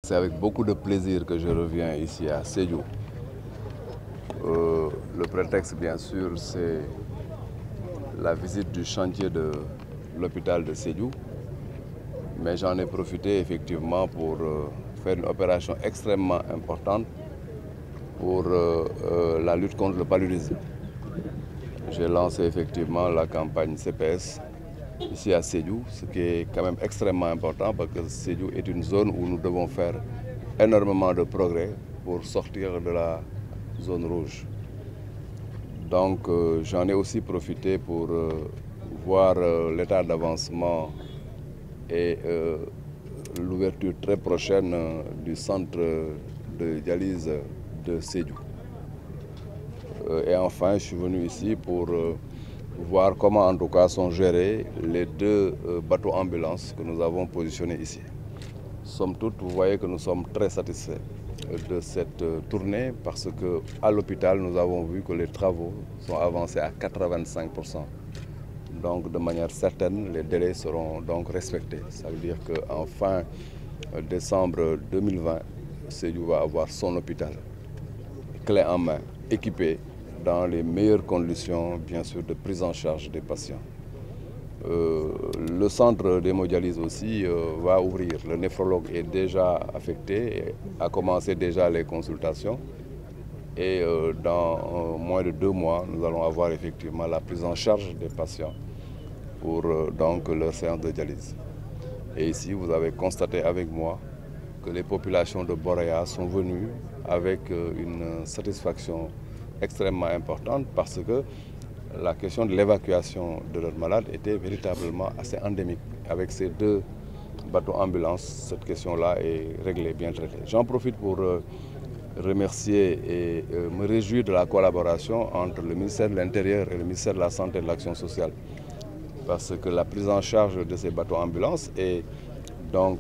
C'est avec beaucoup de plaisir que je reviens ici à Sédhiou. Le prétexte, bien sûr, c'est la visite du chantier de l'hôpital de Sédhiou. Mais j'en ai profité effectivement pour faire une opération extrêmement importante pour la lutte contre le paludisme. J'ai lancé effectivement la campagne CPS ici à Sédhiou, ce qui est quand même extrêmement important parce que Sédhiou est une zone où nous devons faire énormément de progrès pour sortir de la zone rouge. Donc j'en ai aussi profité pour voir l'état d'avancement et l'ouverture très prochaine du centre de dialyse de Sédhiou. Et enfin, je suis venu ici pour voir comment en tout cas sont gérés les deux bateaux ambulances que nous avons positionnés ici. Somme toute, vous voyez que nous sommes très satisfaits de cette tournée parce qu'à l'hôpital, nous avons vu que les travaux sont avancés à 85%. Donc de manière certaine, les délais seront donc respectés. Ça veut dire qu'en fin décembre 2020, Sédhiou va avoir son hôpital, clé en main, équipé dans les meilleures conditions, bien sûr, de prise en charge des patients. Le centre d'hémodialyse aussi va ouvrir. Le néphrologue est déjà affecté, et a commencé déjà les consultations. Et dans moins de 2 mois, nous allons avoir effectivement la prise en charge des patients pour donc leur séance de dialyse. Et ici, vous avez constaté avec moi que les populations de Boréa sont venues avec une satisfaction extrêmement importante parce que la question de l'évacuation de leurs malades était véritablement assez endémique. Avec ces deux bateaux ambulances, cette question-là est réglée, bien traitée. J'en profite pour remercier et me réjouir de la collaboration entre le ministère de l'Intérieur et le ministère de la Santé et de l'Action sociale. Parce que la prise en charge de ces bateaux ambulances est donc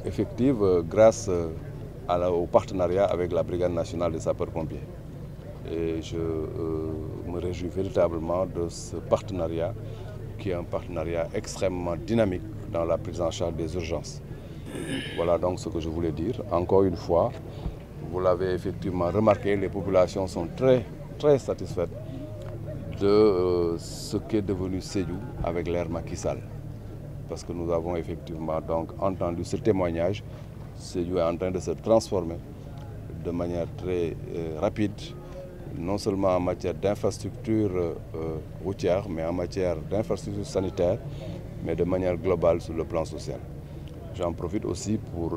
effective grâce au partenariat avec la Brigade nationale des sapeurs-pompiers. Et je me réjouis véritablement de ce partenariat qui est un partenariat extrêmement dynamique dans la prise en charge des urgences. Voilà donc ce que je voulais dire. Encore une fois, vous l'avez effectivement remarqué, les populations sont très satisfaites de ce qu'est devenu Sédhiou avec l'ère Macky Sall. Parce que nous avons effectivement donc entendu ce témoignage. Sédhiou est en train de se transformer de manière très rapide, non seulement en matière d'infrastructure routière, mais en matière d'infrastructure sanitaire, mais de manière globale sur le plan social. J'en profite aussi pour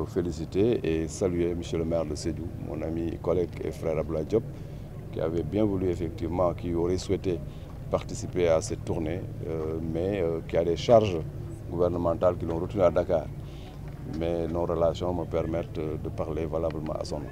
féliciter et saluer M. le maire de Sédhiou, mon ami, collègue et frère Abdoulaye Diop, qui avait bien voulu effectivement, qui aurait souhaité participer à cette tournée, mais qui a des charges gouvernementales qui l'ont retenu à Dakar. Mais nos relations me permettent de parler valablement à son nom.